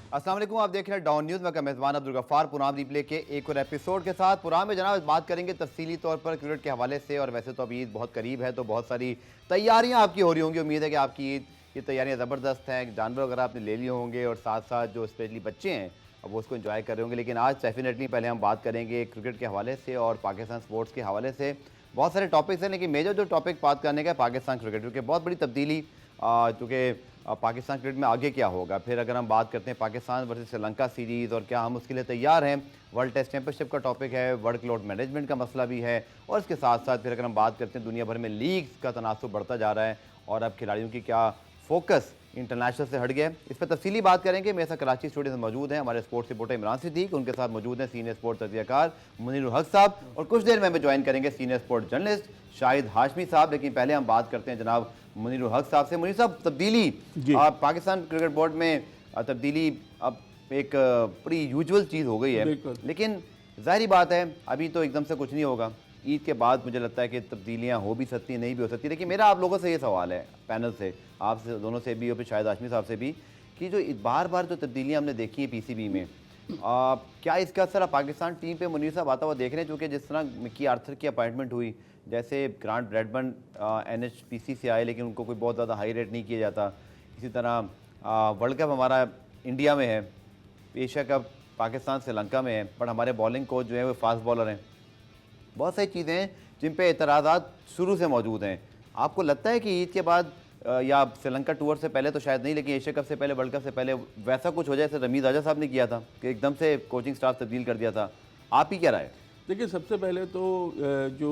अस्सलाम वालेकुम, आप देख रहे हैं डाउन न्यूज़ में। मेज़बान अब्दुल गफ्फार पुराम रिप्ले के एक और एपिसोड के साथ। पुराम में जनाब बात करेंगे तफसीली तौर पर क्रिकेट के हवाले से। और वैसे तो अब ईद बहुत करीब है तो बहुत सारी तैयारियां आपकी हो रही होंगी। उम्मीद है कि आपकी ईद की तैयारियां ज़बरदस्त हैं। जानवर वगैरह आपने ले लिए होंगे और साथ साथ जो स्पेशली बच्चे हैं अब वो उसको एंजॉय कर रहे होंगे। लेकिन आज डेफिनेटली पहले हम बात करेंगे क्रिकेट के हवाले से और पाकिस्तान स्पोर्ट्स के हवाले से। बहुत सारे टॉपिक्स हैं लेकिन मेजर जो टॉपिक बात करने का है पाकिस्तान क्रिकेट, क्योंकि बहुत बड़ी तब्दीली चूँकि पाकिस्तान क्रिकेट में आगे क्या होगा। फिर अगर हम बात करते हैं पाकिस्तान वर्सेस श्रीलंका सीरीज़ और क्या हम उसके लिए तैयार हैं, वर्ल्ड टेस्ट चैंपियनशिप का टॉपिक है, वर्कलोड मैनेजमेंट का मसला भी है। और इसके साथ साथ फिर अगर हम बात करते हैं दुनिया भर में लीग्स का तनासुब बढ़ता जा रहा है और अब खिलाड़ियों की क्या फोकस इंटरनेशनल से हट गया, इस पर तफसीली बात करेंगे। मेरे साथ कराची स्टूडियो में मौजूद हैं हमारे स्पोर्ट्स रिपोर्टर इमरान सिद्दीक, उनके साथ मौजूद हैं सीनियर स्पोर्ट्स तजज़ियाकार मुनीरुल हक साहब और कुछ देर में हमें ज्वाइन करेंगे senior sports journalist Shahid Hashmi साहब। लेकिन पहले हम बात करते हैं जनाब मुनीरुल हक साहब से। मुनीर साहब, तब्दीली पाकिस्तान क्रिकेट बोर्ड में तब्दीली अब एक बड़ी यूजुअल चीज़ हो गई है, लेकिन जाहिर बात है अभी तो एकदम से कुछ नहीं होगा। ईद के बाद मुझे लगता है कि तब्दीलियाँ हो भी सकती हैं, नहीं भी हो सकती। लेकिन मेरा आप लोगों से ये सवाल है, पैनल से, आपसे दोनों से भी और फिर शाहिद हाशमी साहब से भी, कि जो बार बार जो तब्दीलियाँ हमने देखी हैं पीसीबी में, क्या इसका असर पाकिस्तान टीम पे मुनीर साहब आता हुआ देख रहे हैं? चूँकि जिस तरह मिकी आर्थर की अपॉइंटमेंट हुई, जैसे ग्रांट ब्रैडबर्न NHPC से आए लेकिन उनको कोई बहुत ज़्यादा हाई रेट नहीं किया जाता। इसी तरह वर्ल्ड कप हमारा इंडिया में है, एशिया कप पाकिस्तान श्रीलंका में है, बट हमारे बॉलिंग कोच जो है वो फास्ट बॉलर हैं। बहुत सारी चीज़ें हैं जिन पे एतराज़ात शुरू से मौजूद हैं। आपको लगता है कि ईद के बाद या श्रीलंका टूर से पहले तो शायद नहीं, लेकिन एशिया कप से पहले, वर्ल्ड कप से पहले वैसा कुछ हो जाए जैसे रमीज़ आजा साहब ने किया था कि एकदम से कोचिंग स्टाफ तब्दील कर दिया था? आप ही क्या राय? देखिए, सबसे पहले तो जो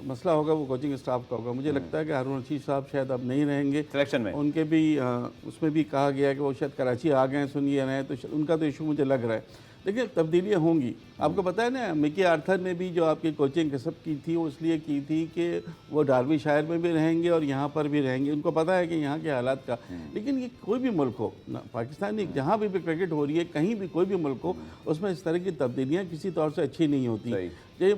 मसला होगा वो कोचिंग स्टाफ का होगा। मुझे लगता है कि हारून रशीद साहब शायद अब नहीं रहेंगे सिलेक्शन में। उनके भी उसमें भी कहा गया कि वो शायद कराची आ गए हैं, सुनिए रहे हैं, तो उनका तो इशू मुझे लग रहा है। देखिए, तब्दीलियाँ होंगी। आपको पता है ना, मिकी आर्थर ने भी जो आपकी कोचिंग कसब की थी वो इसलिए की थी कि वो डार्बीशायर में भी रहेंगे और यहाँ पर भी रहेंगे। उनको पता है कि यहाँ के हालात का। लेकिन ये कोई भी मुल्क हो ना, पाकिस्तानी जहाँ भी क्रिकेट हो रही है, कहीं भी कोई भी मुल्क हो, उसमें इस तरह की तब्दीलियाँ किसी तौर से अच्छी नहीं होती। ये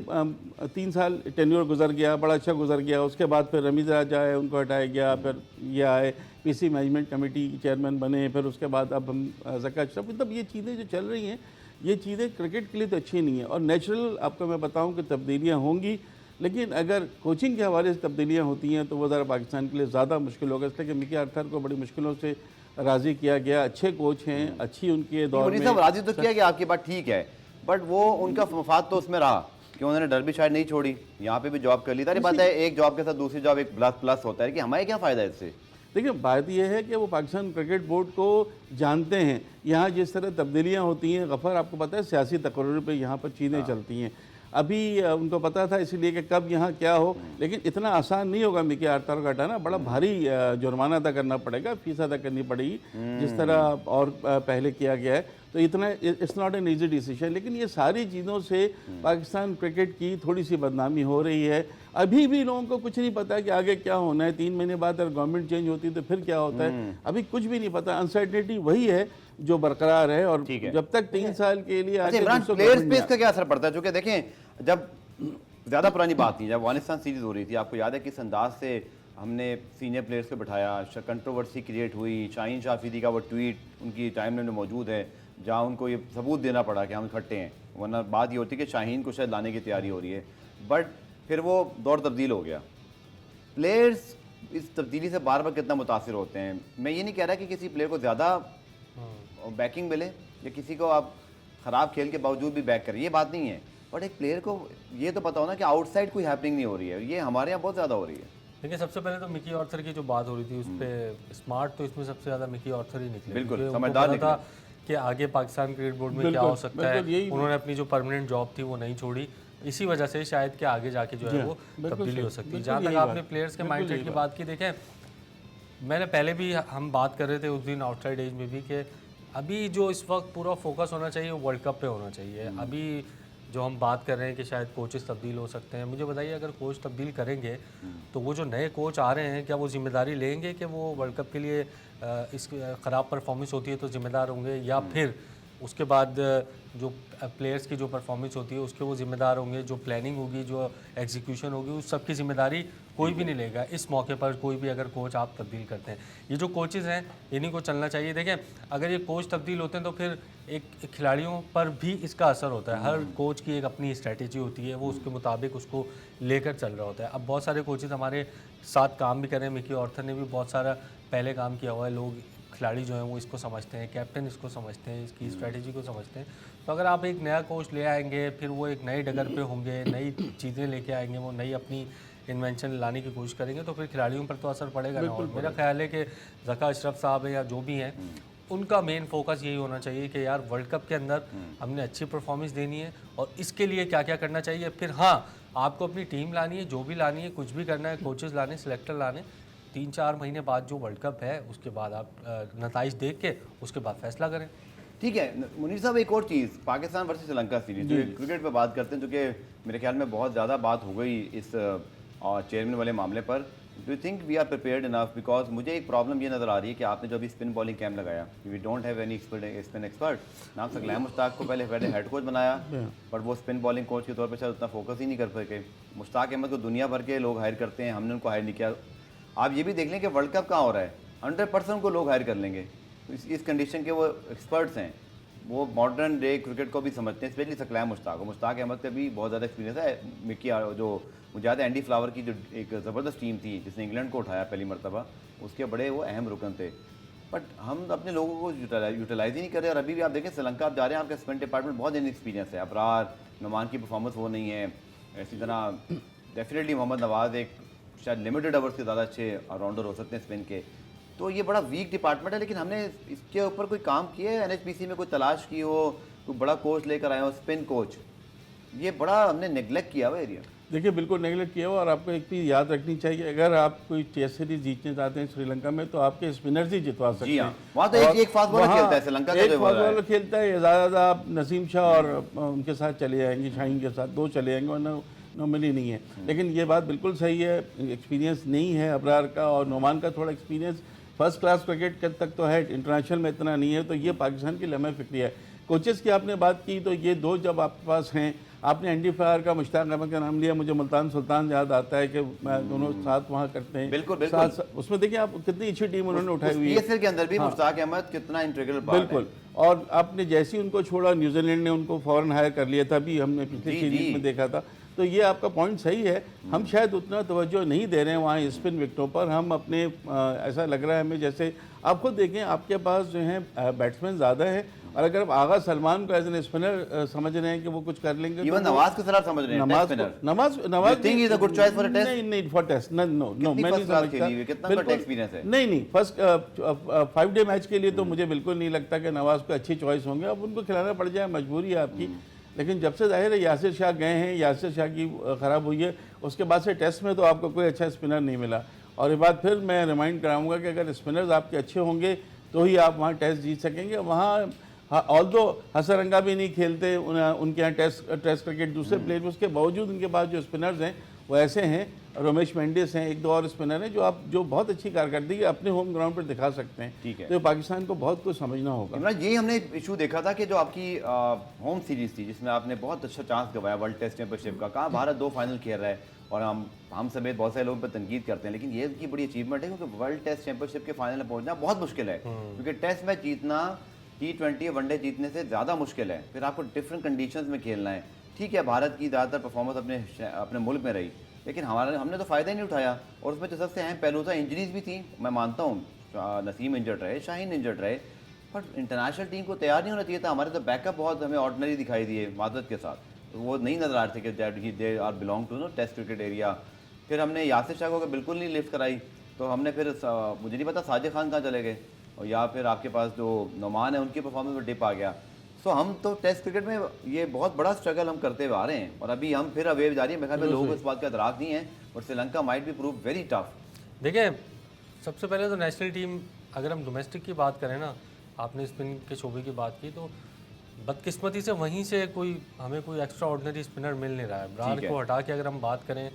3 साल टेन्योर गुजर गया, बड़ा अच्छा गुजर गया। उसके बाद फिर रमीज़ राजा आए, उनको हटाया गया, फिर ये आए PC मैनेजमेंट कमेटी चेयरमैन बने, फिर उसके बाद अब हम ज़का अशरफ। मतलब ये चीज़ें जो चल रही हैं, ये चीज़ें क्रिकेट के लिए तो अच्छी नहीं है। और नेचुरल आपको मैं बताऊं कि तब्दीलियां होंगी, लेकिन अगर कोचिंग के हवाले से तब्दीलियां होती हैं तो वो ज़रा पाकिस्तान के लिए ज़्यादा मुश्किल होगा। इसलिए कि मिकी आर्थर को बड़ी मुश्किलों से राज़ी किया गया। अच्छे कोच हैं, अच्छी उनके दौर में राज़ी तो किया गया, आपकी बात ठीक है, बट वो उनका मफाद तो उसमें रहा कि उन्होंने डर्बीशायर नहीं छोड़ी, यहाँ पे भी जॉब कर ली। सारी बात है, एक जॉब के साथ दूसरी जॉब एक प्लस होता है कि हमारे क्या फ़ायदा है इससे। देखिए, बात यह है कि वो पाकिस्तान क्रिकेट बोर्ड को जानते हैं। यहाँ जिस तरह तब्दीलियाँ होती हैं, गफ़र आपको पता है सियासी तकर्रुर पे यहाँ पर चीज़ें चलती हैं। अभी उनको पता था इसलिए कि कब यहाँ क्या हो, लेकिन इतना आसान नहीं होगा मिकी आर्थर का हटाना। बड़ा भारी जुर्माना अदा करना पड़ेगा, फीस अदा करनी पड़ेगी, जिस तरह और पहले किया गया है। तो इतना it's not an easy decision. लेकिन ये सारी चीज़ों से पाकिस्तान क्रिकेट की थोड़ी सी बदनामी हो रही है। अभी भी लोगों को कुछ नहीं पता कि आगे क्या होना है। 3 महीने बाद अगर गवर्नमेंट चेंज होती है तो फिर क्या होता है, अभी कुछ भी नहीं पता। अनसर्टेनिटी वही है जो बरकरार है। और जब तक 3 साल के लिए प्लेयर्स पे इसका क्या असर पड़ता है? क्योंकि देखें, जब ज़्यादा पुरानी बात नहीं, जब अफगानिस्तान सीरीज़ हो रही थी, आपको याद है किस अंदाज से हमने सीनियर प्लेयर्स को बिठाया, कंट्रोवर्सी क्रिएट हुई। शाहीन शाफिदी का वो ट्वीट उनकी टाइमलाइन में मौजूद है जहाँ उनको ये सबूत देना पड़ा कि हम इकट्ठे हैं, वरना बात ये होती कि शाहीन को शायद लाने की तैयारी हो रही है। बट फिर वो दौर तब्दील हो गया। प्लेयर्स इस तब्दीली से बार बार कितना मुतासिर होते हैं। मैं ये नहीं कह रहा कि किसी प्लेयर को ज़्यादा बैकिंग मिले या किसी को आप ख़राब खेल के बावजूद भी बैक करें, ये बात नहीं है। बट एक प्लेयर को ये तो पता हो ना कि आउटसाइड कोई हैपनिंग नहीं हो रही है। ये हमारे यहाँ बहुत ज़्यादा हो रही है। देखिए, सबसे पहले तो मिकी आर्थर की जो बात हो रही थी उस पर स्मार्ट तो इसमें सबसे ज़्यादा मिकी आर्थर ही निकले। बिल्कुल समझदार था कि आगे पाकिस्तान क्रिकेट बोर्ड में क्या हो सकता है। उन्होंने अपनी जो परमानेंट जॉब थी वो नहीं छोड़ी, इसी वजह से शायद कि आगे जाके जो है वो तब्दीली हो सकती है। जहाँ तक आपने प्लेयर्स के माइंडसेट की बात की, देखें मैंने पहले भी हम बात कर रहे थे उस दिन आउटसाइड एज में भी कि अभी जो इस वक्त पूरा फोकस होना चाहिए वो वर्ल्ड कप पे होना चाहिए। अभी जो हम बात कर रहे हैं कि शायद कोचेस तब्दील हो सकते हैं, मुझे बताइए अगर कोच तब्दील करेंगे तो वो जो नए कोच आ रहे हैं क्या वो जिम्मेदारी लेंगे कि वो वर्ल्ड कप के लिए इस ख़राब परफॉर्मेंस होती है तो जिम्मेदार होंगे, या फिर उसके बाद जो प्लेयर्स की जो परफॉर्मेंस होती है उसके वो जिम्मेदार होंगे, जो प्लानिंग होगी, जो एग्जीक्यूशन होगी, उस सब की जिम्मेदारी कोई भी नहीं लेगा इस मौके पर। कोई भी अगर कोच आप तब्दील करते हैं, ये जो कोचेज़ हैं इन्हीं को चलना चाहिए। देखें, अगर ये कोच तब्दील होते हैं तो फिर एक खिलाड़ियों पर भी इसका असर होता है। हर कोच की एक अपनी स्ट्रैटेजी होती है, वो उसके मुताबिक उसको लेकर चल रहा होता है। अब बहुत सारे कोचेज़ हमारे साथ काम भी कर रहे हैं, मिकी ऑर्थर ने भी बहुत सारा पहले काम किया हुआ है। लोग खिलाड़ी जो हैं वो इसको समझते हैं, कैप्टन इसको समझते हैं, इसकी स्ट्रैटेजी को समझते हैं। तो अगर आप एक नया कोच ले आएंगे, फिर वो एक नई डगर पे होंगे, नई चीज़ें लेके आएंगे, वो नई अपनी इन्वेंशन लाने की कोशिश करेंगे, तो फिर खिलाड़ियों पर तो असर पड़ेगा ना। और मेरा ख्याल है कि ज़का अशरफ साहब है या जो भी हैं, उनका मेन फोकस यही होना चाहिए कि यार वर्ल्ड कप के अंदर हमने अच्छी परफॉर्मेंस देनी है और इसके लिए क्या क्या करना चाहिए। फिर हाँ, आपको अपनी टीम लानी है, जो भी लानी है, कुछ भी करना है, कोचेज़ लाने, सिलेक्टर लाने, 3-4 महीने बाद जो वर्ल्ड कप है उसके बाद आप नताइज देख के उसके बाद फैसला करें। ठीक है मुनीर साहब, एक और चीज़, पाकिस्तान वर्सेस श्रीलंका सीरीज जो क्रिकेट पे बात करते हैं, जो कि मेरे ख्याल में बहुत ज़्यादा बात हो गई इस चेयरमैन वाले मामले पर। Do you think we are prepared enough? Because मुझे एक प्रॉब्लम ये नज़र आ रही है कि आपने जो अभी स्पिन बॉलिंग कैम्प लगाया, we don't have any spin expert. नाम सगलैम मुश्ताक को पहले हेड कोच बनाया, बट वो स्पिन बॉलिंग कोच के तौर पर शायद उतना फोकस ही नहीं कर सके। मुश्ताक अहमद को दुनिया भर के लोग हायर करते हैं, हमने उनको हायर नहीं किया। आप ये भी देख लें कि वर्ल्ड कप कहाँ हो रहा है, 100% को लोग हायर कर लेंगे। तो इस कंडीशन के वो एक्सपर्ट्स हैं, वो मॉडर्न डे क्रिकेट को भी समझते हैं, स्पेशली सगलैम मुश्ताक अहमद का भी बहुत ज़्यादा एक्सपीरियंस है। मिकी जो मुझे याद है एंडी फ्लावर की जो एक ज़बरदस्त टीम थी जिसने इंग्लैंड को उठाया पहली मरतबा, उसके बड़े वो अहम रुकन थे। बट हम अपने लोगों को यूटिलाइज ही नहीं कर रहे। और अभी भी आप देखें श्रीलंका आप जा रहे हैं, आपका स्पिन डिपार्टमेंट बहुत इनएक्सपीरियंस है। अबरार नुमान की परफॉर्मेंस वो नहीं है। इसी तरह डेफिनेटली मोहम्मद नवाज़ एक शायद लिमिटेड ओवर्स के ज़्यादा अच्छे ऑलराउंडर हो सकते हैं स्पिन के। तो ये बड़ा वीक डिपार्टमेंट है, लेकिन हमने इसके ऊपर कोई काम किया है? एनएचपीसी में कोई तलाश की हो, कोई बड़ा कोच लेकर आए हो, स्पिन कोच? ये बड़ा हमने नेग्लेक्ट किया हुआ एरिया। देखिए बिल्कुल नेगलेक्ट किया हुआ। और आपको एक चीज़ याद रखनी चाहिए, अगर आप कोई टेस्ट सीरीज जीतने चाहते हैं श्रीलंका में, तो आपके स्पिनर्स ही जितवा सकते हैं। वहाँ तो एक फास्ट बॉलर खेलता है श्रीलंका का, एक फास्ट बॉलर खेलता है। ज़्यादा आप नसीम शाह और उनके साथ चले जाएंगे, शाहीन के साथ 2 चले जाएंगे, वरना नॉर्मली नहीं है। लेकिन ये बात बिल्कुल सही है, एक्सपीरियंस नहीं है अबरार का, और नोमान का थोड़ा एक्सपीरियंस फर्स्ट क्लास क्रिकेट तक तो है, इंटरनेशनल में इतना नहीं है। तो ये पाकिस्तान की लम्हे फिक्री है। कोचेस की आपने बात की, तो ये 2 जब आपके पास हैं, आपने एंडी फ्लावर का, मुश्ताक अहमद का नाम लिया, मुझे मुल्तान सुल्तान याद आता है कि मैं दोनों साथ वहाँ करते हैं। बिल्कुल साथ उसमें देखिए आप कितनी अच्छी टीम उन्होंने उठाई हुई है। के अंदर भी मुश्ताक अहमद कितना इंटीग्रल पार्ट है। बिल्कुल। और आपने जैसे ही उनको छोड़ा, न्यूजीलैंड ने उनको फौरन हायर कर लिया था, भी हमने पिछले सीरीज में देखा था। तो ये आपका पॉइंट सही है। हम शायद उतना तवज्जो नहीं दे रहे हैं वहाँ स्पिन विकेटों पर। हम अपने ऐसा लग रहा है हमें, जैसे आप खुद देखें, आपके पास जो है बैट्समैन ज़्यादा है, और अगर आप आगा सलमान को एज एन स्पिनर समझ रहे हैं कि वो कुछ कर लेंगे, इवन नवाज को सर समझ रहे हैं Nawaz think is a good choice for a test? नहीं फॉर टेस्ट, नो मैं नहीं समझता। कितना एक्सपीरियंस है? नहीं फर्स्ट 5 डे मैच के लिए तो मुझे बिल्कुल नहीं लगता कि नवाज को अच्छी चॉइस होंगे। अब उनको खिलाना पड़ जाए, मजबूरी है आपकी। लेकिन जब से जाहिर है यासिर शाह गए हैं, यासिर शाह की ख़राब हुई है, उसके बाद से टेस्ट में तो आपको कोई अच्छा स्पिनर नहीं मिला। और ये बात फिर मैं रिमाइंड कराऊंगा कि अगर स्पिनर्स आपके अच्छे होंगे तो ही आप वहाँ टेस्ट जीत सकेंगे। वहाँ ऑल्दो हसरंगा भी नहीं खेलते उनके यहाँ टेस्ट क्रिकेट, दूसरे प्लेयर, उसके बावजूद उनके पास जो स्पिनर्स हैं वो ऐसे हैं। रमेश मेंडिस हैं, 1-2 और स्पिनर हैं जो बहुत अच्छी कारकर्दगी अपने होम ग्राउंड पर दिखा सकते हैं। ठीक है, तो पाकिस्तान को बहुत कुछ समझना होगा। यही हमने इशू देखा था कि जो आपकी होम सीरीज थी, जिसमें आपने बहुत अच्छा चांस गवाया वर्ल्ड टेस्ट चैंपियनशिप का, कहाँ भारत 2 फाइनल खेल रहा है, और हम समेत बहुत सारे लोग पर तनकीद करते हैं, लेकिन ये उनकी बड़ी अचीवमेंट है, क्योंकि वर्ल्ड टेस्ट चैंपियनशिप के फाइनल में पहुंचना बहुत मुश्किल है। क्योंकि टेस्ट मैच जीतना T20 वनडे जीतने से ज़्यादा मुश्किल है। फिर आपको डिफरेंट कंडीशंस में खेलना है। ठीक है, भारत की ज़्यादातर परफॉर्मेंस अपने मुल्क में रही, लेकिन हमने तो फ़ायदा ही नहीं उठाया। और उसमें जो सबसे अहम पहलू था, इंजरीज भी थी। मैं मानता हूँ नसीम इंजर्ड रहे, शाहीन इंजर्ड रहे, बट इंटरनेशनल टीम को तैयार नहीं होना चाहिए था। हमारे तो बैकअप बहुत हमें ऑर्डिनरी दिखाई दिए मादत के साथ, तो वो नहीं नजर आ रहे थे कि they are belong to test cricket area. फिर हमने यासिर शाह को बिल्कुल नहीं लिफ्ट कराई, तो हमने फिर मुझे नहीं पता साजिद खान कहाँ चले गए, और या फिर आपके पास जो नोमान है उनकी परफॉर्मेंस में डिप आ गया। सो हम तो टेस्ट क्रिकेट में ये बहुत बड़ा स्ट्रगल हम करते हुए आ रहे हैं, और अभी हम फिर अवेव जा रही है। मेरे ख्याल में लोगों को इस बात का इतराक नहीं है, और Sri Lanka might be prove very tough. देखिए, सबसे पहले तो नेशनल टीम, अगर हम डोमेस्टिक की बात करें ना, आपने स्पिन के शोबे की बात की, तो बदकिस्मती से वहीं से हमें कोई एक्स्ट्रा ऑर्डिनरी स्पिनर मिल नहीं रहा है। ब्रार को हटा के अगर हम बात करें,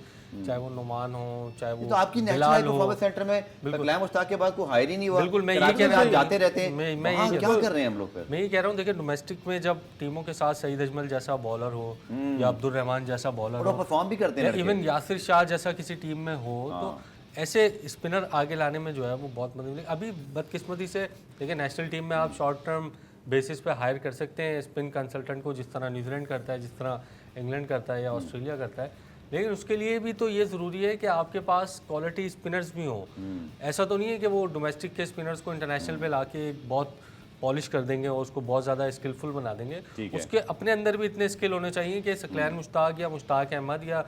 चाहे वो नुमान हो, चाहे वो तो आपकी नेशनल परफॉर्मेंस सेंटर में तकलाम मुश्ताक के बाद कोई हायर ही नहीं हुआ। बिल्कुल, मैं ये कह रहा हूं, जाते रहते हैं, मैं ये क्या कर रहे हैं हम लोग फिर? मैं ये कह रहा हूँ, देखिए डोमेस्टिक में जब टीमों के साथ सईद अजमल जैसा बॉलर हो या अब्दुल रहमान जैसा बॉलर हो, परफॉर्म भी करते हैं, इवन यासिर शाह जैसा किसी टीम में हो, तो ऐसे स्पिनर आगे लाने में जो है वो बहुत मदद मिलेगी। अभी बदकिस्मती से देखिए नेशनल टीम में आप शॉर्ट टर्म बेसिस पे हायर कर सकते हैं स्पिन कंसल्टेंट को, जिस तरह न्यूजीलैंड करता है, जिस तरह इंग्लैंड करता है या ऑस्ट्रेलिया करता है, लेकिन उसके लिए भी तो ये ज़रूरी है कि आपके पास क्वालिटी स्पिनर्स भी हों। ऐसा तो नहीं है कि वो डोमेस्टिक के स्पिनर्स को इंटरनेशनल पे लाके बहुत पॉलिश कर देंगे और उसको बहुत ज़्यादा स्किलफुल बना देंगे। उसके अपने अंदर भी इतने स्किल होने चाहिए कि सकलैन मुश्ताक या मुश्ताक अहमद या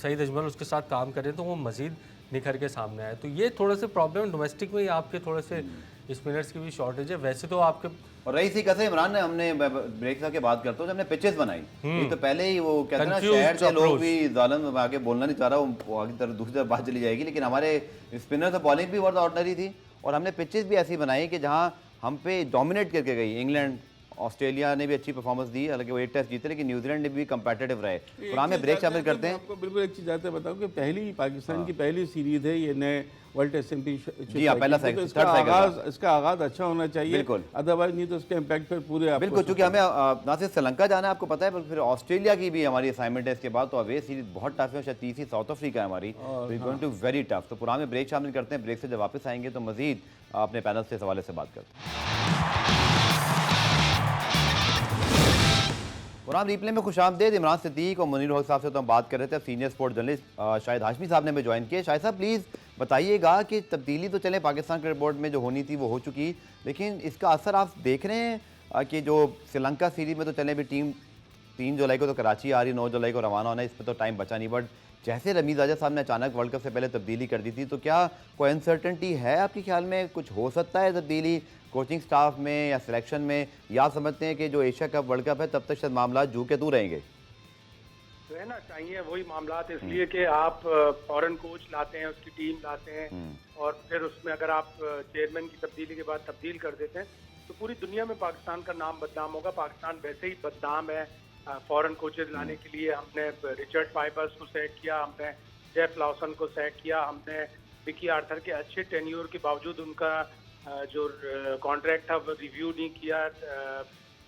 सईद अजमल उसके साथ काम करें तो वो मज़ीद निखर के सामने आए। तो ये थोड़े से प्रॉब्लम डोमेस्टिक में ही आपके थोड़े से स्पिनर्स की भी शॉर्टेज है। वैसे तो आपके और रही सी कैसे इमरान ने, हमने ब्रेक के बात करते हो, जब हमने पिचेस बनाई ये तो पहले ही वो कहते हैं ना, शहर के लोग भी जालिम, आगे बोलना नहीं चाह रहा, वो आगे तरफ दूसरी तरफ बात चली जाएगी, लेकिन हमारे स्पिनर तो बॉलिंग भी बहुत ऑर्डिनरी थी और हमने पिचेस भी ऐसी बनाई कि जहाँ हम पे डोमिनेट करके गई। इंग्लैंड, ऑस्ट्रेलिया ने भी अच्छी परफॉर्मेंस दी, हालांकि वो 1 टेस्ट जीते, लेकिन न्यूजीलैंड ने भी कंपेटिटिव रहे। और हमें ब्रेक शामिल करते हैं। आपको बिल्कुल एक चीज़ आते बताऊँ कि पहली पाकिस्तान की पहली सीरीज है ये नए वर्ल्ड टेस्ट चैंपियनशिप। जी हाँ, पहला इसका आगाज अच्छा होना चाहिए, बिल्कुल, अदरवाइज नहीं तो उसका इम्पैक्ट फिर पूरे बिल्कुल, क्योंकि हमें ना सिर्फ श्रीलंका जाना है आपको पता है, बल्कि फिर ऑस्ट्रेलिया की भी हमारी असाइनमेंट है इसके बाद। तो अवे सीरीज बहुत टफ है, शायद तीसरी साउथ अफ्रीका है हमारी, गोइंग टू वेरी टफ। तो पूरा में ब्रेक शामिल करते हैं, ब्रेक से जब वापस आएंगे तो मजीद अपने पैनल से इस हवाले से बात करते हैं। प्रोग्राम रिप्ले में खुशामदीद। इमरान सिद्दीक और मुनीर हक साहब से तो हम बात कर रहे थे। Senior sport journalist Shahid Hashmi साहब ने हमें ज्वाइन किया। शाहिद साहब प्लीज़ बताइएगा कि तब्दीली तो चले पाकिस्तान क्रिकेट बोर्ड में जो होनी थी वो हो चुकी, लेकिन इसका असर आप देख रहे हैं कि जो श्रीलंका सीरीज में तो चले भी टीम 3 जुलाई को तो कराची आ रही, 9 जुलाई को रवाना होना है, इस पर तो टाइम बचा नहीं, बट जैसे रमीज़ आजा साहब ने अचानक वर्ल्ड कप से पहले तब्दीली कर दी थी, तो क्या कोई अनसर्टेनिटी है आपके ख्याल में? कुछ हो सकता है तब्दीली कोचिंग स्टाफ में या सिलेक्शन में, या आप समझते हैं कि जो एशिया कप वर्ल्ड कप है तब तक शायद मामला जू के तू रहेंगे? तो है ना, चाहिए वही मामला, इसलिए कि आप फॉरेन कोच लाते हैं, उसकी टीम लाते हैं और फिर उसमें अगर आप चेयरमैन की तब्दीली के बाद तब्दील कर देते हैं तो पूरी दुनिया में पाकिस्तान का नाम बदनाम होगा। पाकिस्तान वैसे ही बदनाम है फॉरेन कोचेज लाने के लिए। हमने रिचर्ड पाइपर्स को सेट किया, हमने जेफ लॉसन को सेट किया, हमने विकी आर्थर के अच्छे टेन्योर के बावजूद उनका जो कॉन्ट्रैक्ट था वो रिव्यू नहीं किया।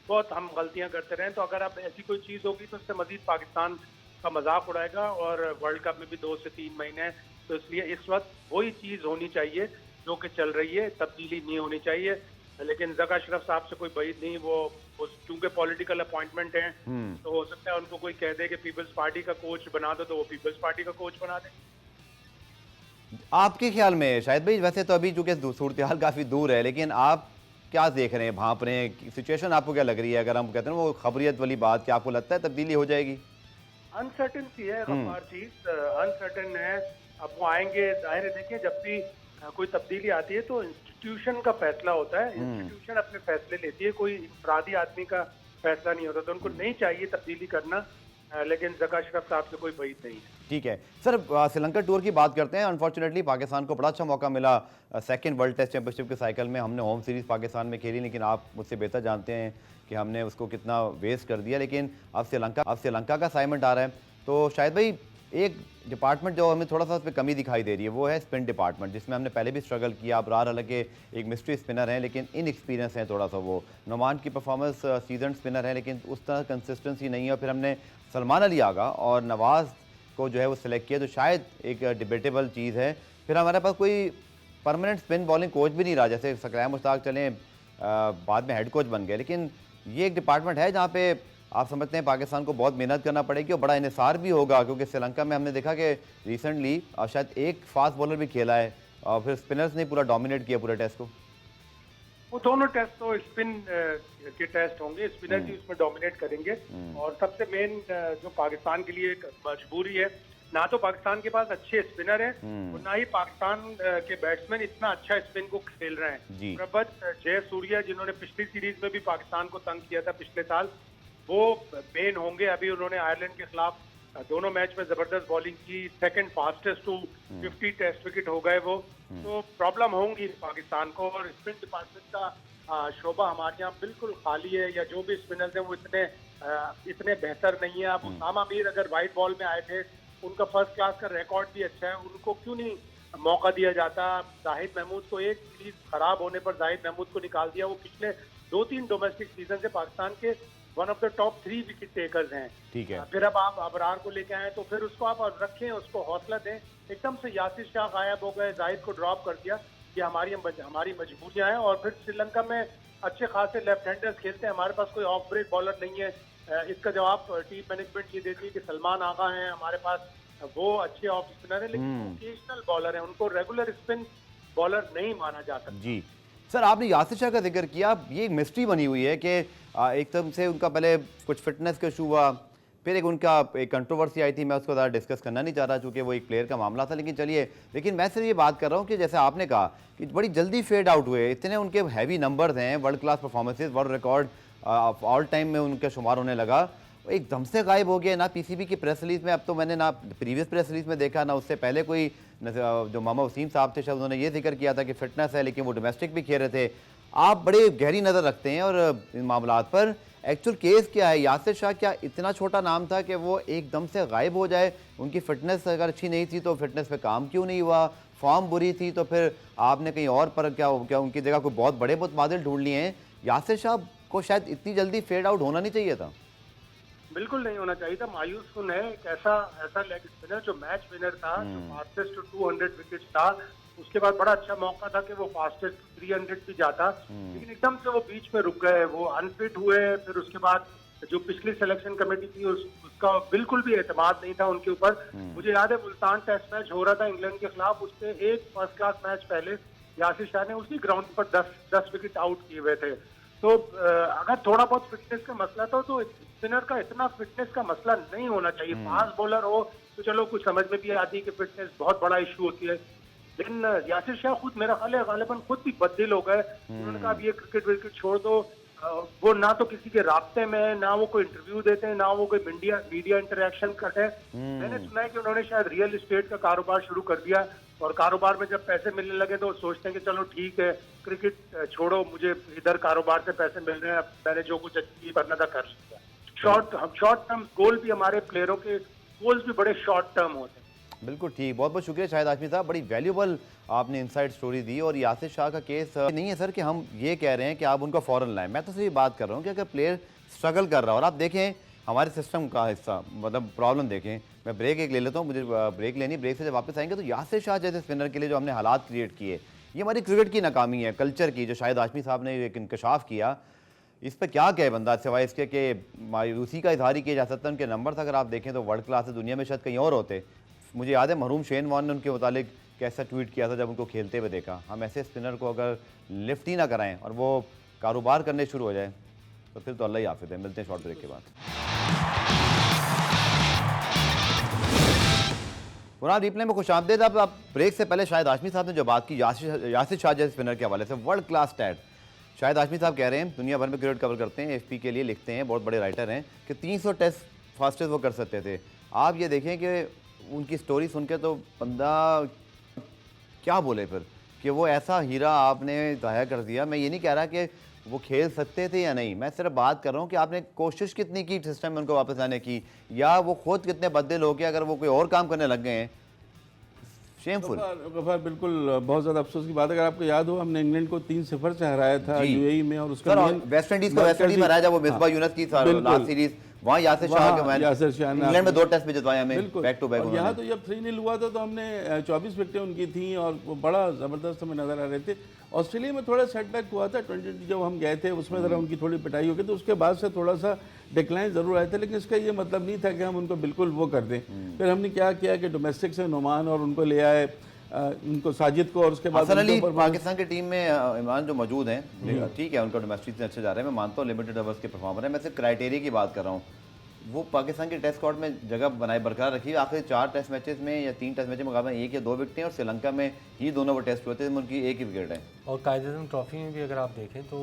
बहुत हम गलतियां करते रहे। तो अगर अब ऐसी कोई चीज़ होगी तो उससे मजीद पाकिस्तान का मजाक उड़ाएगा और वर्ल्ड कप में भी 2 से 3 महीने हैं। तो इसलिए इस वक्त वही चीज़ होनी चाहिए जो कि चल रही है, तब्दीली नहीं होनी चाहिए। लेकिन ज़का अशरफ साहब से कोई बईद नहीं, वो चूंकि पॉलिटिकल अपॉइंटमेंट हैं तो हो सकता है उनको कोई कह दे कि पीपल्स पार्टी का कोच बना दो तो वो पीपल्स पार्टी का कोच बना दे। आपके ख्याल में शायद भाई, वैसे तो अभी चूंकि सूरत हाल काफ़ी दूर है, लेकिन आप क्या देख रहे हैं, भांप रहे हैं, सिचुएशन आपको क्या लग रही है? अगर हम कहते हैं वो खबरियत वाली बात, क्या आपको लगता है तब्दीली हो जाएगी? अनसर्टेन सी है हर चीज, अनसर्टेन है। अब वो आएंगे, जाहिर है, देखिए जब भी कोई तब्दीली आती है तो इंस्टीट्यूशन का फैसला होता है, इंस्टीट्यूशन अपने फैसले लेती है, कोई इंफरादी आदमी का फैसला नहीं होता। तो उनको नहीं चाहिए तब्दीली करना, लेकिन ज़का अशरफ साहब से कोई बईद नहीं है। ठीक है सर, श्रीलंका टूर की बात करते हैं। अनफॉर्चुनेटली पाकिस्तान को बड़ा अच्छा मौका मिला सेकंड वर्ल्ड टेस्ट चैंपियनशिप के साइकिल में। हमने होम सीरीज़ पाकिस्तान में खेली, लेकिन आप मुझसे बेहतर जानते हैं कि हमने उसको कितना वेस्ट कर दिया। लेकिन अब श्रीलंका का असाइनमेंट आ रहा है, तो शायद भाई एक डिपार्टमेंट जो हमें थोड़ा सा उस पर कमी दिखाई दे रही है वो है स्पिन डिपार्टमेंट, जिसमें हमने पहले भी स्ट्रगल किया। अबरार हालांकि एक मिस्ट्री स्पिनर हैं, लेकिन इनएक्सपीरियंस है थोड़ा सा वो। नुमान की परफॉर्मेंस सीजन स्पिनर है, लेकिन उस तरह कंसिस्टेंसी नहीं है। फिर हमने सलमान अली आगा और नवाज़ को जो है वो सिलेक्ट किया, तो शायद एक डिबेटेबल चीज़ है। फिर हमारे पास कोई परमानेंट स्पिन बॉलिंग कोच भी नहीं रहा, जैसे सकलैन मुश्ताक चले बाद में हेड कोच बन गए। लेकिन ये एक डिपार्टमेंट है जहाँ पे आप समझते हैं पाकिस्तान को बहुत मेहनत करना पड़ेगी और बड़ा इन्हिसार भी होगा, क्योंकि श्रीलंका में हमने देखा कि रिसेंटली शायद एक फास्ट बॉलर भी खेला है और फिर स्पिनर्स ने पूरा डोमिनेट किया पूरे टेस्ट को। वो दोनों टेस्ट तो स्पिन के टेस्ट होंगे, स्पिनर भी उसमें डोमिनेट करेंगे। और सबसे मेन जो पाकिस्तान के लिए एक मजबूरी है, ना तो पाकिस्तान के पास अच्छे स्पिनर हैं और ना ही पाकिस्तान के बैट्समैन इतना अच्छा स्पिन को खेल रहे हैं। प्रभत जयसूर्या, जिन्होंने पिछली सीरीज में भी पाकिस्तान को तंग किया था पिछले साल, वो बेन होंगे। अभी उन्होंने आयरलैंड के खिलाफ दोनों मैच में जबरदस्त बॉलिंग की, second fastest to 50 test wicket हो गए वो। तो प्रॉब्लम होंगी पाकिस्तान को, और स्पिन डिपार्टमेंट का शोबा हमारे यहाँ बिल्कुल खाली है, या जो भी स्पिनर्स हैं वो इतने बेहतर नहीं है। अब उसामा मीर अगर वाइट बॉल में आए थे, उनका फर्स्ट क्लास का रिकॉर्ड भी अच्छा है, उनको क्यों नहीं मौका दिया जाता। जाहिद महमूद को एक सीरीज खराब होने पर जाहिद महमूद को निकाल दिया। वो पिछले 2-3 डोमेस्टिक सीजन से पाकिस्तान के one of the top 3 wicket takers हैं। ठीक है, फिर अब आप अबरार को लेके आए तो फिर उसको आप रखें, उसको हौसला दें। एकदम से यासिर शाह गायब हो गए, जाहिद को ड्रॉप कर दिया, ये हमारी मजबूरियां हैं। और फिर श्रीलंका में अच्छे खासे लेफ्ट हैंडर्स खेलते हैं, हमारे पास कोई ऑफ ब्रेक बॉलर नहीं है। इसका जवाब टीम मैनेजमेंट ये देती है कि सलमान आगा हैं हमारे पास, वो अच्छे ऑफ स्पिनर है, लेकिन ओकेजनल बॉलर है, उनको रेगुलर स्पिन बॉलर नहीं माना जा सकता। जी सर, आपने यासिर शाह का जिक्र किया, ये एक मिस्ट्री बनी हुई है कि एकदम से उनका पहले कुछ फिटनेस का इशू हुआ, फिर एक उनका एक कंट्रोवर्सी आई थी, मैं उसको ज़्यादा डिस्कस करना नहीं चाह रहा चूँकि वो एक प्लेयर का मामला था। लेकिन मैं सिर्फ ये बात कर रहा हूँ कि जैसे आपने कहा कि बड़ी जल्दी फेड आउट हुए, इतने उनके हैवी नंबर्स हैं, world class performances, world record all time में उनका शुमार होने लगा, एकदम से गायब हो गया। ना पीसीबी की प्रेस रिलीज में, अब तो मैंने ना प्रीवियस प्रेस रिलीज में देखा, ना उससे पहले कोई जो मामा वसीम साहब थे शायद उन्होंने ये जिक्र किया था कि फिटनेस है, लेकिन वो डोमेस्टिक भी खेल रहे थे। आप बड़े गहरी नज़र रखते हैं और इन मामलात पर, एक्चुअल केस क्या है? यासिर शाह क्या इतना छोटा नाम था कि वो एकदम से गायब हो जाए? उनकी फिटनेस अगर अच्छी नहीं थी तो फिटनेस पे काम क्यों नहीं हुआ? फॉर्म बुरी थी तो फिर आपने कहीं और पर क्या उनकी जगह कोई बहुत बड़े मुतबादिल ढूंढ लिए हैं? यासिर शाह को शायद इतनी जल्दी फेड आउट होना नहीं चाहिए था। बिल्कुल नहीं होना चाहिए था। मायूस कुन है एक ऐसा लेग स्पिनर जो मैच विनर था, जो फास्टेस्ट 200 विकेट था, उसके बाद बड़ा अच्छा मौका था कि वो फास्टेस्ट 300 भी जाता, लेकिन एकदम से वो बीच में रुक गए, वो अनफिट हुए। फिर उसके बाद जो पिछली सिलेक्शन कमेटी थी उसका बिल्कुल भी एतमाद नहीं था उनके ऊपर। मुझे याद है मुल्तान टेस्ट मैच हो रहा था इंग्लैंड के खिलाफ, उससे एक फर्स्ट क्लास मैच पहले यासिर शाह ने उसी ग्राउंड पर 10 विकेट आउट किए हुए थे। तो अगर थोड़ा बहुत फिटनेस का मसला था तो स्पिनर का इतना फिटनेस का मसला नहीं होना चाहिए। फास्ट बॉलर हो तो चलो कुछ समझ में भी आती है कि फिटनेस बहुत बड़ा इशू होती है, लेकिन यासिर शाह खुद मेरा ख्याल है गालिबन खुद भी बददिल हो गए। उन्होंने कहा अब ये क्रिकेट विकेट छोड़ दो। वो ना तो किसी के रास्ते में, ना वो कोई इंटरव्यू देते हैं, ना वो कोई मीडिया इंटरेक्शन करते हैं। मैंने सुना है कि उन्होंने शायद रियल एस्टेट का कारोबार शुरू कर दिया, और कारोबार में जब पैसे मिलने लगे तो सोचते हैं कि चलो ठीक है क्रिकेट छोड़ो, मुझे इधर कारोबार से पैसे मिल रहे हैं, अब मैंने जो कुछ अचीव करना था कर लिया। शॉर्ट टर्म गोल भी, हमारे प्लेयरों के गोल्स भी बड़े शॉर्ट टर्म होते हैं। बिल्कुल ठीक, बहुत बहुत शुक्रिया शाहिद हाशमी साहब, बड़ी वैल्यूबल आपने इनसाइड स्टोरी दी। और यासिर शाह का केस नहीं है सर कि हम ये कह रहे हैं कि आप उनको फ़ौरन लाएं, मैं तो सिर्फ बात कर रहा हूँ कि अगर प्लेयर स्ट्रगल कर रहा है, और आप देखें हमारे सिस्टम का हिस्सा मतलब प्रॉब्लम देखें, मैं ब्रेक एक ले लेता हूँ, मुझे ब्रेक लेनी, ब्रेक से जब वापस आएंगे तो यासिर शाह जैसे स्पिनर के लिए जो हमने हालात क्रिएट किए, ये हमारी क्रिकेट की नाकामी है, कल्चर की, जो शाहिद हाशमी साहब ने एक इंकशाफ किया, इस पर क्या कहे बंदा सिवाय इसके कि मायूसी का इजहार ही किया जा सकता है। उनके नंबर्स अगर आप देखें तो वर्ल्ड क्लास है, दुनिया में शायद कहीं और होते। मुझे याद है मरहूम शेन वॉर्न ने उनके मुतालिक कैसा ट्वीट किया था जब उनको खेलते हुए देखा, हम ऐसे स्पिनर को अगर लिफ्ट ही ना कराएं और वो कारोबार करने शुरू हो जाए तो फिर तो अल्लाह ही हाफिज़ है। मिलते हैं शॉर्ट ब्रेक के बाद। पुराना रिप्ले में खुशामदीद। अब ब्रेक से पहले शाहिद हाशमी साहब ने जो बात की यासिर शाह जैसे स्पिनर के हवाले से, world class stat, Shahid Hashmi साहब कह रहे हैं दुनिया भर में क्रिकेट कवर करते हैं, एफपी के लिए लिखते हैं, बहुत बड़े राइटर हैं, कि 300 टेस्ट फास्टेस्ट वो कर सकते थे। आप ये देखें कि उनकी स्टोरी सुन के तो बंदा क्या बोले फिर कि वो ऐसा हीरा आपने ज़ाया कर दिया। मैं ये नहीं कह रहा कि वो खेल सकते थे या नहीं, मैं सिर्फ बात कर रहा हूँ कि आपने कोशिश कितनी की सिस्टम में उनको वापस लाने की, या वो खुद कितने बददिल हो के अगर वो कोई और काम करने लग गए हैं। शेमफुल गफार, बिल्कुल बहुत ज़्यादा अफसोस की बात है। अगर आपको याद हो हमने इंग्लैंड को 3-0 से हराया था यूएई में, और उसका वेस्ट इंडीज को वेस्ट इंडीज में हराया जब वो मिसबा यूनुस की लास्ट सीरीज, वहाँ यासिर शाह इंग्लैंड में 2 टेस्ट भी जितवाए हमें बैक टू बैक। यहाँ तो जब 3-0 हुआ था तो हमने 24 विकेटें उनकी थी और वो बड़ा ज़बरदस्त हमें नज़र आ रहे थे। ऑस्ट्रेलिया में थोड़ा सेटबैक हुआ था, 20 जब हम गए थे उसमें ज़रा उनकी थोड़ी पिटाई हो गई, तो उसके बाद से थोड़ा सा डिक्लाइन ज़रूर आया था, लेकिन इसका ये मतलब नहीं था कि हम उनको बिल्कुल वो कर दें। फिर हमने क्या किया कि डोमेस्टिक से नुमान और उनको ले आए, उनको साजिद को, और उसके बाद पाकिस्तान की टीम में इमरान जो मौजूद हैं, ठीक है उनका डोमेस्टिक से अच्छे जा रहे हैं, मैं मानता हूँ लिमिटेड ओवर्स के परफॉर्मर है, मैं सिर्फ क्राइटेरिया की बात कर रहा हूँ। वो पाकिस्तान के टेस्ट स्क्वाड में जगह बनाए बरकरार रखी, आखिर 4 टेस्ट मैचेस में या 3 टेस्ट मैच में मुकाबले 1 या 2 विकेटें, और श्रीलंका में ही दोनों वो टेस्ट हुए थे, उनकी 1 ही विकेट है। और कायदे ट्रॉफी में भी अगर आप देखें तो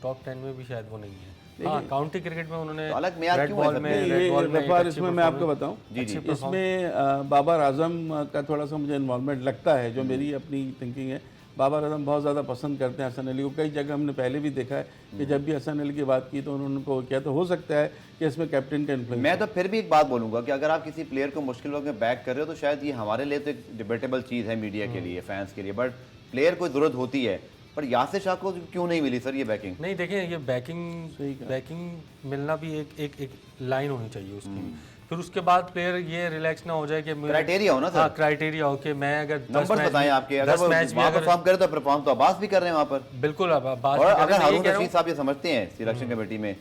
टॉप 10 में भी शायद वो नहीं है, हाँ, काउंटी क्रिकेट में उन्होंने तो अलग मेयार रेड क्यों बॉल है में सबके? रेड बॉल में एक गफ्फार, अच्छी इसमें मैं आपको performance- बताऊं, जी जी इसमें बाबर आजम का थोड़ा सा मुझे इन्वॉल्वमेंट लगता है, जो मेरी अपनी थिंकिंग है। बाबर आजम बहुत ज़्यादा पसंद करते हैं हसन अली को। कई जगह हमने पहले भी देखा है कि जब भी हसन अली की बात की तो उन्होंने उनको किया, तो हो सकता है कि इसमें कैप्टन का इन्फ्लुएंस। मैं तो फिर भी एक बात बोलूंगा कि अगर आप किसी प्लेयर को मुश्किल वक्त में बैक कर रहे हो तो शायद ये हमारे लिए तो एक डिबेटेबल चीज़ है, मीडिया के लिए, फैंस के लिए, बट प्लेयर को ज़रूरत होती है। पर यासिर शाह को क्यों नहीं मिली सर ये बैकिंग? नहीं देखिए, ये बैकिंग मिलना भी एक लाइन होनी चाहिए उसकी। फिर उसके बाद प्लेयर ये रिलैक्स ना हो जाए कि क्राइटेरिया हो ना सर। हाँ, क्राइटेरिया हो कि मैं अगर 10 नंबर मैच बताएं आपके, अगर 10 मैच में वहाँ अगर परफॉर्म करे तो परफॉर्म तो अब्बास भी कर रहे हैं वहाँ पर। बिल्कुल अब बात और नहीं कर अगर रहे, मैं ये हारून कह रहा रशीद साहब ये समझते हैं सिलेक्शन कमेटी में,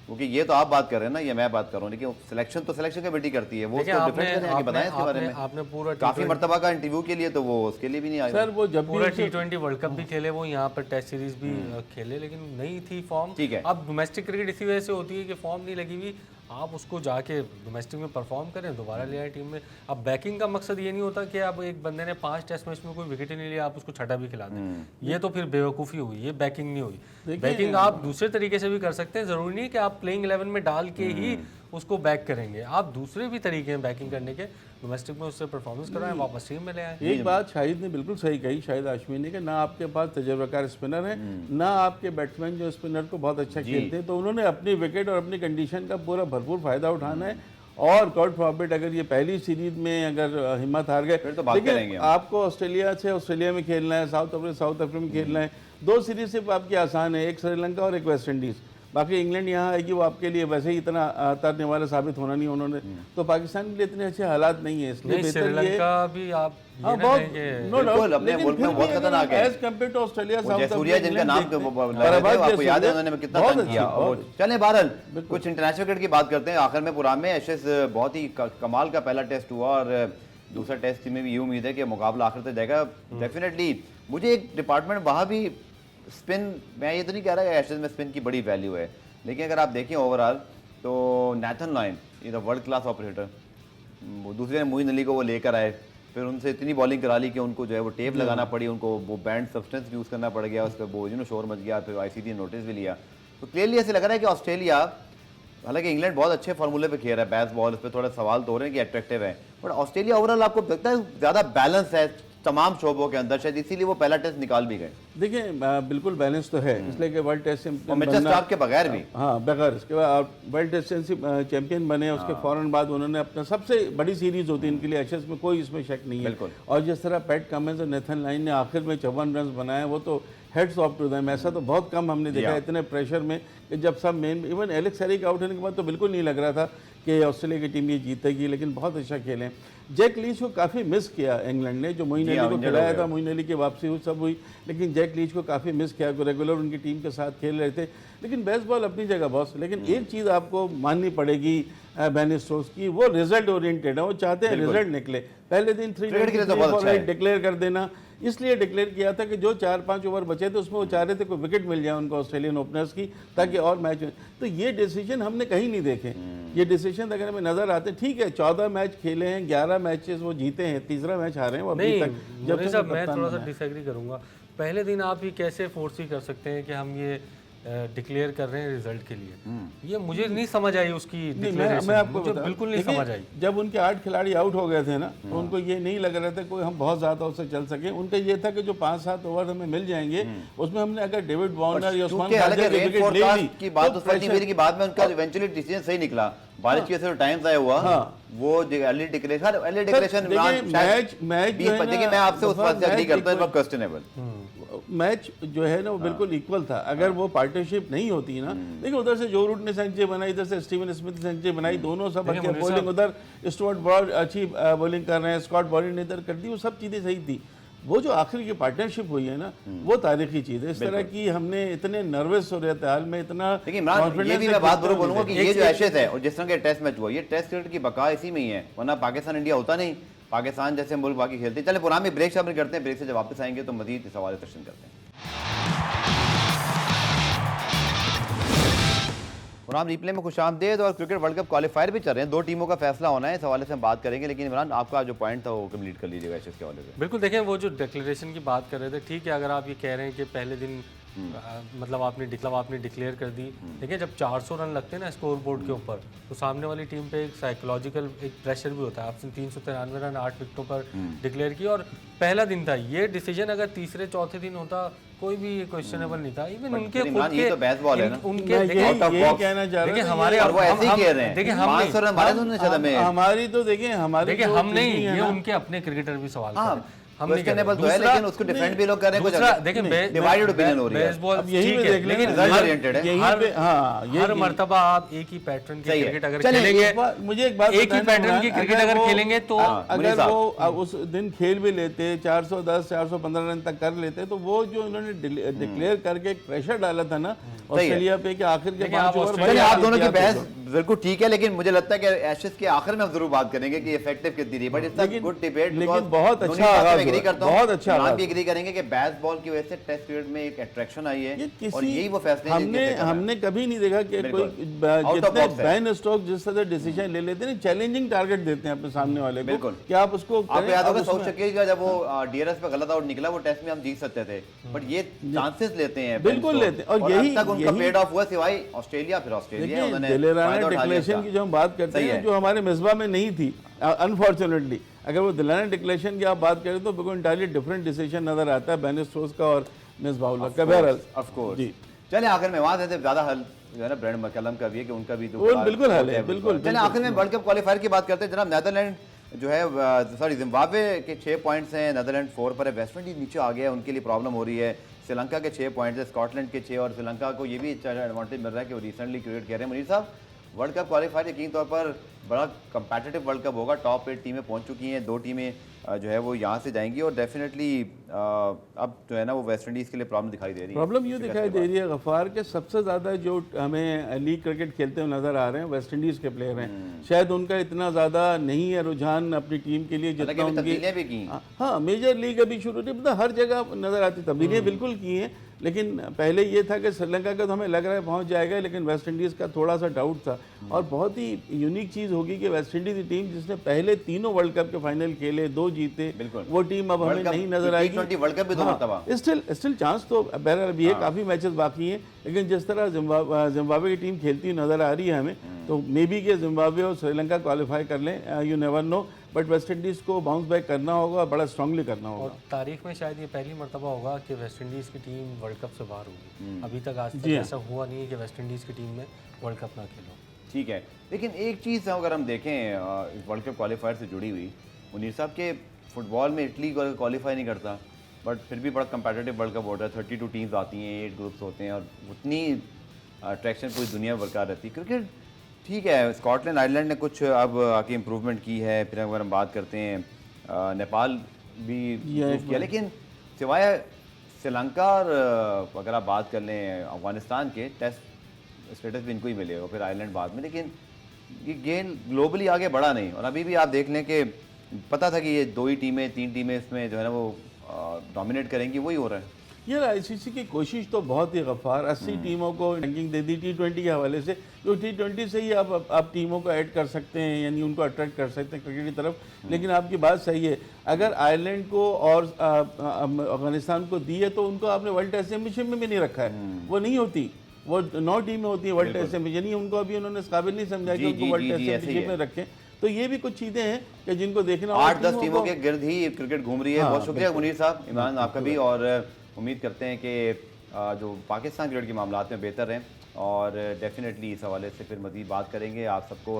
क्योंकि ये तो आप बात कर रहे हैं ना, ये मैं बात कर रहा हूँ, लेकिन सिलेक्शन तो सिलेक्शन कमेटी करती है, वो देखिए, उसको डिफेंड करें, आगे बताएं इसके बारे में। आपने पूरा काफी मर्तबा का इंटरव्यू के लिए तो वो उसके लिए भी नहीं आए सर वो जब पूरा भी T20 वर्ल्ड कप भी खेले, वो यहाँ पर टेस्ट सीरीज भी खेले, लेकिन नहीं थी फॉर्म। ठीक है। अब डोमेस्टिक क्रिकेट इसी वजह से होती है कि फॉर्म नहीं लगी हुई, आप उसको जाके डोमेस्टिक में परफॉर्म करें, दोबारा ले आए टीम में। अब बैकिंग का मकसद ये नहीं होता कि अब एक बंदे ने 5 टेस्ट मैच में कोई विकेट ही नहीं लिया, आप उसको छठा भी खिला दें, ये तो फिर बेवकूफ़ी हुई, ये बैकिंग नहीं हुई। बैकिंग आप दूसरे तरीके से भी कर सकते हैं, ज़रूरी नहीं कि आप प्लेइंग 11 में डाल के ही उसको बैक करेंगे, आप दूसरे भी तरीके हैं बैकिंग करने के, डोमेस्टिक में उससे परफॉर्मेंस कराएं, वापस टीम में ले आए। एक बात शाहिद ने बिल्कुल सही कही, शाहिद हाशमी ने, कि ना आपके पास तजुर्बाकार स्पिनर है, ना आपके बैट्समैन जो स्पिनर को बहुत अच्छा खेलते हैं, तो उन्होंने अपनी विकेट और अपनी कंडीशन का पूरा भरपूर फायदा उठाना है। और गॉड फॉरबिड अगर ये पहली सीरीज में अगर हिम्मत हार गए, फिर तो बात करेंगे हम। आपको ऑस्ट्रेलिया में खेलना है, साउथ अफ्रीका में खेलना है, 2 सीरीज सिर्फ आपकी आसान है, एक श्रीलंका और एक वेस्ट इंडीज़। बाकी इंग्लैंड यहाँ आएगी, वो आपके लिए वैसे ही इतना तरने वाला साबित होना नहीं उन्होंने, तो पाकिस्तान के लिए इतने अच्छे हालात नहीं है, इसलिए बेहतर ये श्रीलंका भी आप हाँ, ये बहुत ना कहें नो डाउट, अपने लेकिन मुल्क में फिर बहुत भी खतरनाक अगर है। एज कंपेयर टू ऑस्ट्रेलिया, वो साउथ जयसूर्या अफ्रीका, जिनका नाम इंग्लैंड लगा रहे थे, बराबर आपको याद है जयसूर्या, उन्होंने कितना बहुत तंग किया। अच्छी, और बहुत चलें बहरहाल कुछ इंटरनेशनल क्रिकेट की बात करते हैं आखिर में। प्रोग्राम में एशेज बहुत ही कमाल का पहला टेस्ट हुआ और दूसरा टेस्ट में भी ये उम्मीद है कि मुकाबला आखिर तक जाएगा। डेफिनेटली मुझे एक डिपार्टमेंट वहाँ भी स्पिन, मैं ये तो नहीं कह रहा कि एशेज में स्पिन की बड़ी वैल्यू है, लेकिन अगर आप देखें ओवरऑल तो Nathan Lyon is a world class operator. दूसरे ने मोइन अली को वो लेकर आए, फिर उनसे इतनी बॉलिंग करा ली कि उनको जो है वो टेप लगाना पड़ी, उनको वो बैंड सब्सटेंस यूज़ करना पड़ गया, उस पर वो शोर मच गया, फिर ICC ने नोटिस भी लिया। तो क्लियरली ऐसे लग रहा है कि ऑस्ट्रेलिया, हालांकि इंग्लैंड बहुत अच्छे फार्मूले पे खेल रहा है, बैस बॉल, इस पर थोड़े सवाल तो हो रहे हैं कि अट्रैक्टिव है, बट ऑस्ट्रेलिया ओवरऑल आपको लगता है ज़्यादा बैलेंस है तमाम शोबों के अंदर, शायद इसीलिए वो पहला टेस्ट निकाल भी गए। देखिए बिल्कुल बैलेंस तो है, इसलिए कि वर्ल्ड टेस्ट और मिचेल स्टार्क के बगैर भी, हाँ बगैर इसके बाद वर्ल्ड टेस्ट चैंपियन बने, उसके फौरन बाद उन्होंने अपना सबसे बड़ी सीरीज होती है इनके लिए एशेज में, कोई इसमें शक नहीं है। बिल्कुल। और जिस तरह पैट कमिंस और नेथन लाइन ने आखिर में 54 रन बनाए, वो तो हेड्स ऑफ टू देम, ऐसा तो बहुत कम हमने देखा इतने प्रेशर में कि जब सब main, even Alex Harry out होने के बाद तो बिल्कुल नहीं लग रहा था कि ऑस्ट्रेलिया की टीम ये जीतेगी, लेकिन बहुत अच्छा खेले। जैक लीच को काफ़ी मिस किया इंग्लैंड ने, जो मोइन अली को खिलाया था, मोइन अली की वापसी हुई, सब हुई, लेकिन जैक लीच को काफ़ी मिस किया, रेगुलर उनकी टीम के साथ खेल रहे थे। लेकिन बेसबॉल अपनी जगह बॉस, लेकिन एक चीज़ आपको माननी पड़ेगी बेन स्टोक्स की, वो रिजल्ट ओरिएंटेड है, वो चाहते हैं रिजल्ट निकले। पहले दिन 3 डिक्लेयर कर देना, इसलिए डिक्लेयर किया था कि जो 4-5 ओवर बचे थे उसमें वो चाह रहे थे कोई विकेट मिल जाए उनको ऑस्ट्रेलियन ओपनर्स की, ताकि और मैच। तो ये डिसीजन हमने कहीं नहीं देखे, ये डिसीजन अगर हमें नजर आते। ठीक है 14 मैच खेले हैं, 11 मैचेस वो जीते हैं, तीसरा मैच हारे हैं वो अभी तक। जब तक मैं थोड़ा सा डिसएग्री करूंगा, पहले दिन आप ही कैसे फोर्स ही कर सकते हैं कि हम ये डिक्लेयर कर रहे हैं रिजल्ट के लिए, ये मुझे नहीं समझ आई उसकी डिक्लेरेशन, मैं आपको मुझे बिल्कुल नहीं समझ आई। जब उनके 8 खिलाड़ी आउट हो गए थे ना, तो उनको ये नहीं लग रहा था कोई हम बहुत ज्यादा उससे चल सके। उनका ये था कि जो 5-7 ओवर हमें मिल जाएंगे, उसमें हमने अगर डेविड वार्नर या उस्मान ख्वाजा की विकेट ले ली की बात तो सच नहीं की बात में उनका इवेंचुअली डिसीजन सही निकला। बारिश की वजह से टाइम ज़ाया हुआ, वो अर्ली डिक्लेरेशन मैच देखिए मैं आपसे उस बात से एग्री करता हूं, क्वेश्चनेबल मैच जो है ना वो बिल्कुल इक्वल था। अगर वो पार्टनरशिप नहीं होती ना, देखिए उधर से जो रूट ने सेंचुरी बनाई, इधर से स्टीवन स्मिथ ने सेंचुरी बनाई, दोनों सब अच्छे बॉलिंग, उधर स्टुअर्ट ब्रॉड अच्छी बॉलिंग कर रहे हैं, स्कॉट बॉलिंग ने इधर कर दी, वो सब चीज़ें सही थी। वो जो आखिर की पार्टनरशिप हुई है ना, वो तारीखी चीज़ है। इस तरह की हमने इतने नर्वस हो रहे थे हाल में, इतना देखिए इमरान, ये भी मैं बात जरूर बोलूंगा कि ये जो एशेज है और जिस तरह के टेस्ट मैच हुआ, ये टेस्ट क्रिकेट की बका इसी में ही है, वरना पाकिस्तान इंडिया होता नहीं, पाकिस्तान जैसे मुल्क बाकी खेलते। चले पुराने ब्रेक शामिल करते हैं, ब्रेक से जब वापस आएंगे तो मजीद इस हवाले से करते हैं। पुरान रिप्ले में खुशामदीद, और क्रिकेट वर्ल्ड कप क्वालिफायर भी चल रहे हैं, 2 टीमों का फैसला होना है, इस हवाले से हम बात करेंगे। लेकिन इमरान आपका जो पॉइंट था वो कंप्लीट कर लीजिएगा इसके हवाले से। बिल्कुल, देखें वो जो डिक्लेरेशन की बात कर रहे थे, ठीक है, अगर आप ये कह रहे हैं कि पहले दिन मतलब आपने डिक्लेयर कर दी। देखिए जब 400 रन लगते हैं ना स्कोर बोर्ड के ऊपर, तो सामने वाली टीम पे एक साइकोलॉजिकल एक प्रेशर भी होता है। आपने 393 रन 8 विकेटों पर डिक्लेयर किया और पहला दिन था। ये डिसीजन अगर तीसरे चौथे दिन होता कोई भी क्वेश्चनेबल नहीं था। इवन उनके खुद के तो बेसबॉल है ना, उनके यही कहना चाह रहा देखिए हूं। हमारे और वो ऐसे ही कह रहे हैं, देखिए हम 500 रन मारे थे उन्होंने शायद में। हमारी तो देखिए हम नहीं, ये उनके अपने क्रिकेटर भी सवाल कर रहे हैं। हम नहीं कह रहे। तो है, लेकिन उसको डिफेंड भी लोग कर रहे हैं। दूसरा देखिए डिवाइडेड ओपिनियन हो रही है। बेसबॉल अब यही ठीक पे है, देख लें, लेकिन रिजल्ट ओरिएंटेड है। हर मर्तबा आप एक ही पैटर्न की क्रिकेट अगर चलिए, खेलेंगे, मुझे एक बात एक ही पैटर्न की क्रिकेट अगर खेलेंगे तो अगर वो उस दिन खेल भी लेते 410 415 रन तक कर लेते, तो वो जो उन्होंने डिक्लेयर करके एक प्रेशर डाला था ना ऑस्ट्रेलिया पे कि आखिर के 5 ओवर चलिए, आप दोनों की बहस बिल्कुल ठीक है, लेकिन मुझे लगता है कि एशेज के आखिर में हम जरूर बात करेंगे कि इफेक्टिव कितनी रही। बट इट्स गुड डिबेट, लेकिन बहुत अच्छा आगाज एग्री करता बहुत अच्छा आप भी एग्री करेंगे कि बेसबॉल की वजह से टेस्ट क्रिकेट में एक अट्रैक्शन आई है, और यही वो फैसले हमने कभी नहीं देखा कि कोई जितने बैन स्ट्रोक जिस तरह डिसीजन ले लेते हैं, चैलेंजिंग टारगेट देते हैं अपने सामने वाले को कि आप उसको आपको याद होगा साउथ शकील का जब वो डीआरएस पे गलत आउट निकला, वो टेस्ट में हम जीत सकते थे, बट ये चांसेस लेते हैं, बिल्कुल लेते हैं। और यही तक उनका पेड ऑफ हुआ, सिवाय ऑस्ट्रेलिया। फिर ऑस्ट्रेलिया उन्होंने दिलेराना डिक्लेरेशन की जो हम बात करते हैं, जो हमारे मिसबा में नहीं थी अनफॉर्चुनेटली, अगर वो दिलाना डिक्लेरेशन की आप बात करें तो बिल्कुल इंटायरली डिफरेंट डिसीजन नजर आता है बेन स्टोक्स का और मिसबाउल्ला का। बहरहाल ऑफ कोर्स जी, चलिए आखिर में वहां से ज्यादा हल जो है ना ब्रेंड मैकलम का भी है कि उनका भी बिल्कुल हल है, बिल्कुल। चलिए आखिर में वर्ल्ड कप क्वालिफायर की बात करते हैं। जनाब नीदरलैंड जो है, सॉरी जिम्बाब्वे के 6 पॉइंट्स हैं, नीदरलैंड 4 पर है, वेस्ट इंडीज नीचे आ गया है, उनके लिए प्रॉब्लम हो रही है। श्रीलंका के 6 पॉइंट्स है, स्कॉटलैंड के 6, और श्रीलंका को ये भी एडवांटेज मिल रहा है कि वो रिसेंटली क्रिकेट कह रहे हैं। मुनीर साहब, वर्ल्ड कप क्वालिफायर यकीन तौर पर बड़ा कंपेटिटिव वर्ल्ड कप होगा। टॉप 8 टीमें पहुंच चुकी हैं, 2 टीमें जो है वो यहाँ से जाएंगी, और डेफिनेटली अब जो है ना वो वेस्ट इंडीज़ के लिए प्रॉब्लम दिखाई दे रही है। प्रॉब्लम ये दिखाई दे रही है गफ़ार के सबसे ज़्यादा जो हमें लीग क्रिकेट खेलते हुए नज़र आ रहे हैं वेस्ट इंडीज़ के प्लेयर हैं। शायद उनका इतना ज़्यादा नहीं है रुझान अपनी टीम के लिए जितना उनकी, भी की। हाँ मेजर लीग अभी शुरू नहीं, मतलब हर जगह नज़र आती तब्दीलियाँ बिल्कुल की हैं, लेकिन पहले ये था कि श्रीलंका का तो हमें लग रहा है पहुंच जाएगा, लेकिन वेस्ट इंडीज़ का थोड़ा सा डाउट था। और बहुत ही यूनिक चीज़ होगी कि वेस्ट इंडीज़ की टीम जिसने पहले तीनों वर्ल्ड कप के फाइनल खेले, 2 जीते, वो टीम अब हमें नहीं नजर आएगी। वर्ल्ड कप भी 2 मरतबा स्टिल चांस तो बहरहाल अभी है, काफ़ी मैचेस बाकी हैं, लेकिन जिस तरह जिम्बाब्वे की टीम खेलती हुई नज़र आ रही है हमें, तो मे बी के जिम्बाब्वे और श्रीलंका क्वालिफाई कर लें, you never know, but West Indies को बाउंस बैक करना होगा, बड़ा स्ट्रांगली करना होगा। और तारीख में शायद ये पहली मरतबा होगा कि वेस्ट इंडीज़ की टीम वर्ल्ड कप से बाहर होगी। अभी तक आज तक ऐसा हुआ नहीं है कि वेस्ट इंडीज़ की टीम में वर्ल्ड कप ना खेलो। ठीक है, लेकिन एक चीज़ अगर हम देखें वर्ल्ड कप क्वालिफायर से जुड़ी हुई, मुनीर साहब के फुटबॉल में इटली क्वालिफाई नहीं करता, बट फिर भी बड़ा कंपेटिटिव वर्ल्ड कप होता है। 32 टीम्स आती हैं, 8 ग्रुप्स होते हैं, और उतनी अट्रैक्शन पूरी दुनिया में बरकरार रहती है। क्रिकेट ठीक है, स्कॉटलैंड आयरलैंड ने कुछ अब आके इम्प्रूवमेंट की है। फिर अगर हम बात करते हैं नेपाल भी किया, लेकिन सिवाय श्रीलंका और अगर आप बात कर लें अफगानिस्तान के, टेस्ट स्टेटस भी इनको ही मिले, और फिर आयरलैंड बाद में, लेकिन ये गेम ग्लोबली आगे बढ़ा नहीं। और अभी भी आप देख लें कि पता था कि ये 2 ही टीमें 3 टीमें इसमें जो है ना वो डोमिनेट करेंगी, वही हो रहा है। यार आईसीसी की कोशिश तो बहुत ही गफ़ार, 80 टीमों को रैंकिंग दे दी T20 के हवाले से, जो T20 से ही आप टीमों को ऐड कर सकते हैं, यानी उनको अट्रैक्ट कर सकते हैं क्रिकेट की तरफ। लेकिन आपकी बात सही है, अगर आयरलैंड को और अफगानिस्तान को दी है तो उनको आपने वर्ल्ड टेस्ट चैंपियनशिप में भी नहीं रखा है, वो नहीं होती, वो 9 टीमें होती है वर्ल्ड टेस्ट चैंपियनशिप, यानी उनको अभी उन्होंने इस काबिल नहीं समझा कि उनको वर्ल्ड टेस्ट चैंपियनशिप में रखें। तो ये भी कुछ चीज़ें हैं कि जिनको देखना, 8-10 टीमों के गिर्द ही क्रिकेट घूम रही है। बहुत शुक्रिया मुनीर साहब, इमरान आपका भी, और उम्मीद करते हैं कि जो पाकिस्तान क्रिकेट के मामलात में बेहतर हैं, और डेफिनेटली इस हवाले से फिर मज़ीद बात करेंगे। आप सबको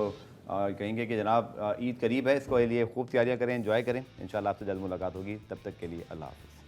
कहेंगे कि जनाब ईद करीब है, इसको लिए खूब तैयारियाँ करें, एंजॉय करें। इंशाल्लाह आपसे जल्द मुलाकात होगी, तब तक के लिए अल्लाह हाफ़िज़।